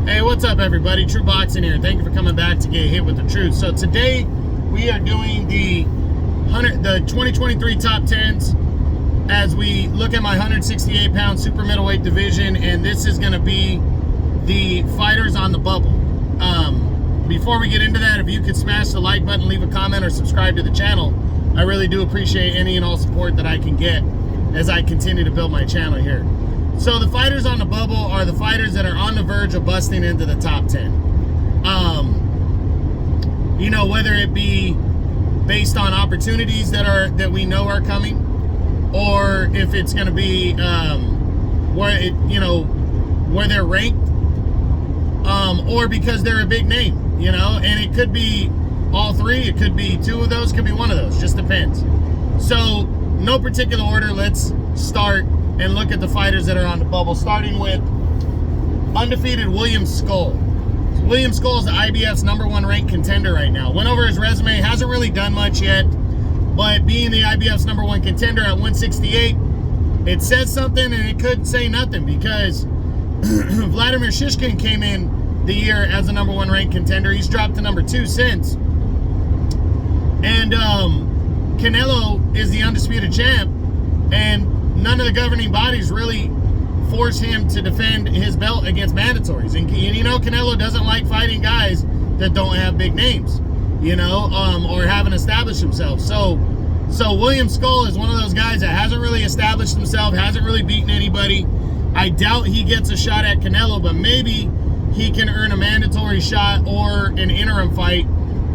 Hey, what's up, everybody? True Boxing here. Thank you for coming back to get hit with the truth. So today we are doing the 2023 top 10s as we look at my 168-pound super middleweight division, and this is going to be the fighters on the bubble. Before we get into that, if you could smash the like button, leave a comment, or subscribe to the channel, I really do appreciate any and all support that I can get as I continue to build my channel here. So the fighters on the bubble are the fighters that are on the verge of busting into the top 10. You know, whether it be based on opportunities that we know are coming, or if it's going to be where they're ranked, or because they're a big name, and it could be all three, it could be two of those, could be one of those, just depends. So no particular order, let's start and look at the fighters that are on the bubble, starting with undefeated William Skull. William Skull is the IBF's #1 ranked contender right now. Went over his resume, hasn't really done much yet, but being the IBF's #1 contender at 168, it says something and it could say nothing, because Vladimir Shishkin came in the year as the #1 ranked contender. He's dropped to #2 since. And Canelo is the undisputed champ, and none of the governing bodies really force him to defend his belt against mandatories. And Canelo doesn't like fighting guys that don't have big names, or haven't established himself. So William Skull is one of those guys that hasn't really established himself, hasn't really beaten anybody. I doubt he gets a shot at Canelo, but maybe he can earn a mandatory shot or an interim fight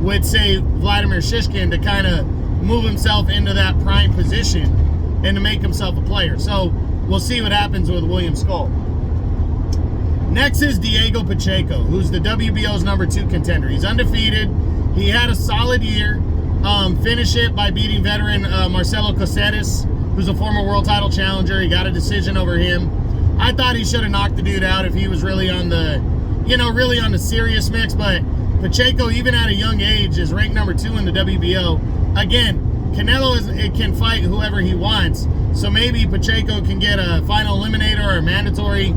with, say, Vladimir Shishkin to kind of move himself into that prime position and to make himself a player. So we'll see what happens with William Skull. Next is Diego Pacheco, who's the WBO's #2 contender. He's undefeated. He had a solid year. Finished it by beating veteran Marcelo Coceres, who's a former world title challenger. He got a decision over him. I thought he should have knocked the dude out if he was really on the, really on the serious mix. But Pacheco, even at a young age, is ranked #2 in the WBO. Again, Canelo can fight whoever he wants, so maybe Pacheco can get a final eliminator or a mandatory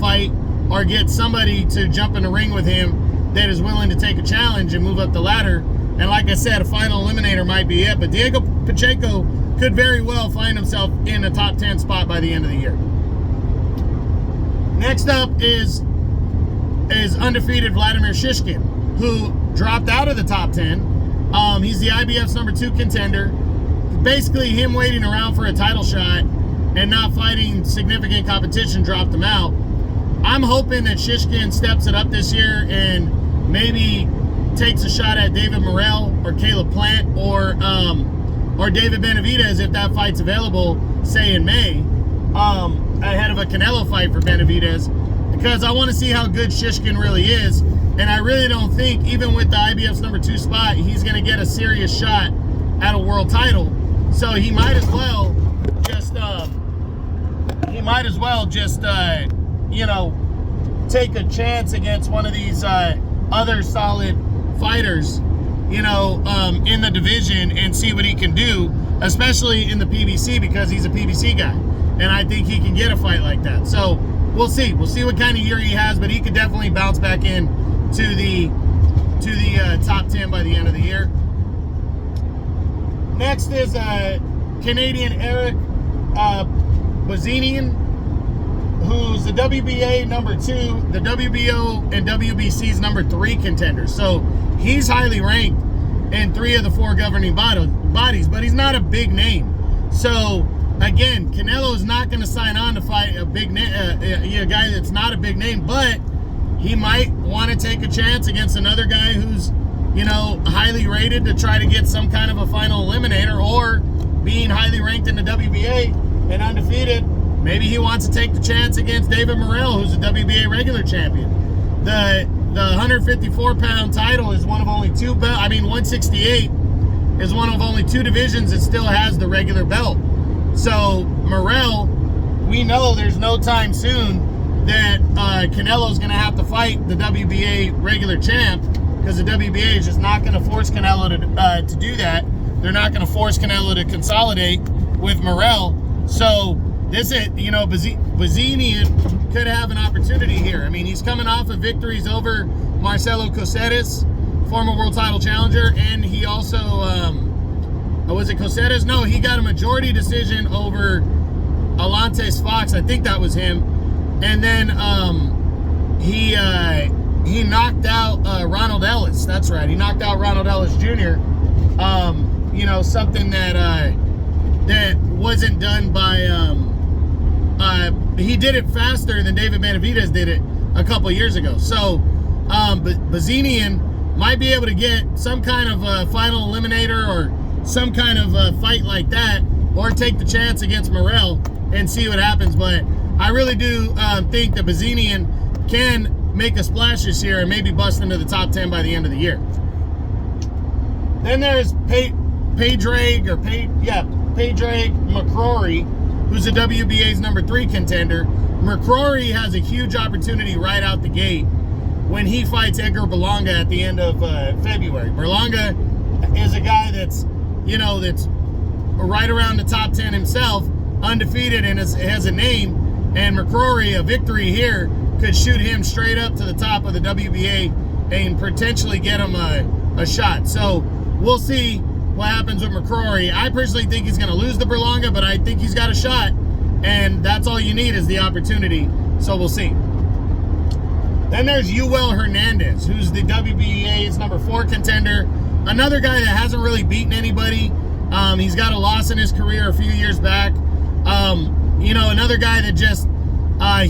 fight, or get somebody to jump in the ring with him that is willing to take a challenge and move up the ladder. And like I said, a final eliminator might be it, but Diego Pacheco could very well find himself in a top 10 spot by the end of the year. Next up is undefeated Vladimir Shishkin, who dropped out of the top 10. He's the IBF's #2 contender. Basically, him waiting around for a title shot and not fighting significant competition dropped him out. I'm hoping that Shishkin steps it up this year and maybe takes a shot at David Morrell or Caleb Plant or David Benavidez if that fight's available, say in May, ahead of a Canelo fight for Benavidez, because I want to see how good Shishkin really is. And I really don't think, even with the IBF's #2 spot, he's going to get a serious shot at a world title. So he might as well just, take a chance against one of these other solid fighters, in the division, and see what he can do, especially in the PBC, because he's a PBC guy. And I think he can get a fight like that. So we'll see. We'll see what kind of year he has, but he could definitely bounce back in to the top 10 by the end of the year. Next is Canadian Eric Bazinian, who's the WBA #2, the WBO and WBC's #3 contender. So he's highly ranked in 3 of the 4 governing bodies, but he's not a big name. So again, Canelo is not going to sign on to fight a big a guy that's not a big name, but he might want to take a chance against another guy who's, highly rated, to try to get some kind of a final eliminator, or being highly ranked in the WBA and undefeated, maybe he wants to take the chance against David Morrell, who's a WBA regular champion. The 154-pound title is one of only 2 168 is one of only 2 divisions that still has the regular belt. So Morrell, we know there's no time soon that Canelo's going to have to fight the WBA regular champ, because the WBA is just not going to force Canelo to do that. They're not going to force Canelo to consolidate with Morrell. So this is, Bazinian could have an opportunity opportunity here. I mean, he's coming off of victories over Marcelo Coceres, former world title challenger, and he also, was it Coceres? No, he got a majority decision over Alantes Fox. I think that was him. And then he knocked out Ronald Ellis. That's right. He knocked out Ronald Ellis Jr. You know, something that that wasn't done by he did it faster than David Benavidez did it a couple years ago. So but Bazinian might be able to get some kind of final eliminator or some kind of fight like that, or take the chance against Morrell and see what happens. But I really do think that Bazinian can make a splash this year and maybe bust into the top 10 by the end of the year. Then there's Padraig McCrory, who's the WBA's #3 contender. McCrory has a huge opportunity right out the gate when he fights Edgar Berlanga at the end of February. Berlanga is a guy that's, you know, that's right around the top 10 himself, undefeated, and has a name. And McCrory, a victory here, could shoot him straight up to the top of the WBA and potentially get him a shot. So we'll see what happens with McCrory. I personally think he's going to lose to Berlanga, but I think he's got a shot, and that's all you need is the opportunity. So we'll see. Then there's Yuel Hernandez, who's the WBA's #4 contender. Another guy that hasn't really beaten anybody. He's got a loss in his career a few years back. You know, another guy that just, I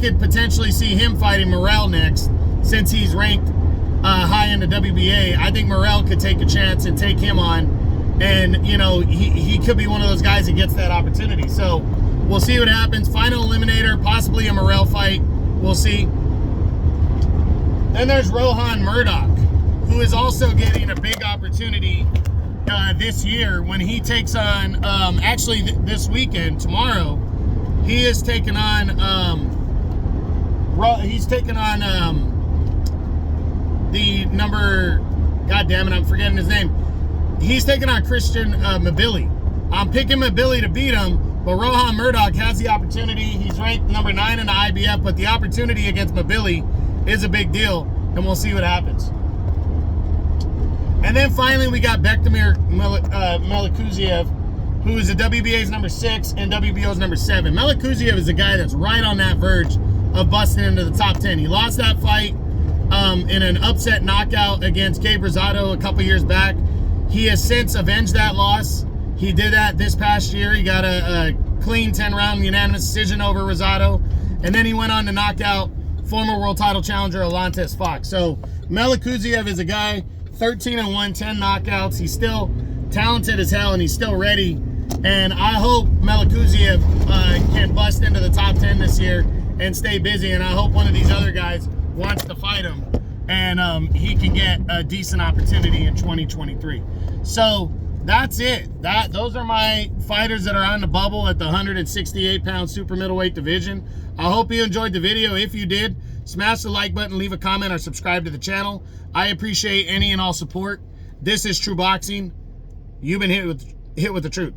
could potentially see him fighting Morrell next, since he's ranked high in the WBA. I think Morrell could take a chance and take him on, and, you know, he could be one of those guys that gets that opportunity. So we'll see what happens. Final eliminator, possibly a Morrell fight. We'll see. Then there's Rohan Murdoch, who is also getting a big opportunity this year when he takes on, actually this weekend, tomorrow, he is taking on, God damn it, I'm forgetting his name. He's taking on Christian Mabili. I'm picking Mabili to beat him, but Rohan Murdoch has the opportunity. He's ranked #9 in the IBF, but the opportunity against Mabili is a big deal, and we'll see what happens. And then finally, we got Bektamir Melikuziev, who is the WBA's #6 and WBO's #7. Melikuziev is a guy that's right on that verge of busting into the top 10. He lost that fight in an upset knockout against Gabe Rosado a couple years back. He has since avenged that loss. He did that this past year. He got a clean 10-round unanimous decision over Rosado, and then he went on to knock out former world title challenger Alantes Fox. So Melikuziev is a guy, 13-1, 10 knockouts. He's still talented as hell, and he's still ready. And I hope Melikuziev can bust into the top 10 this year and stay busy. And I hope one of these other guys wants to fight him, and he can get a decent opportunity in 2023. So that's it. Those are my fighters that are on the bubble at the 168-pound super middleweight division. I hope you enjoyed the video. If you did, smash the like button, leave a comment, or subscribe to the channel. I appreciate any and all support. This is True Boxing. You've been hit with the truth.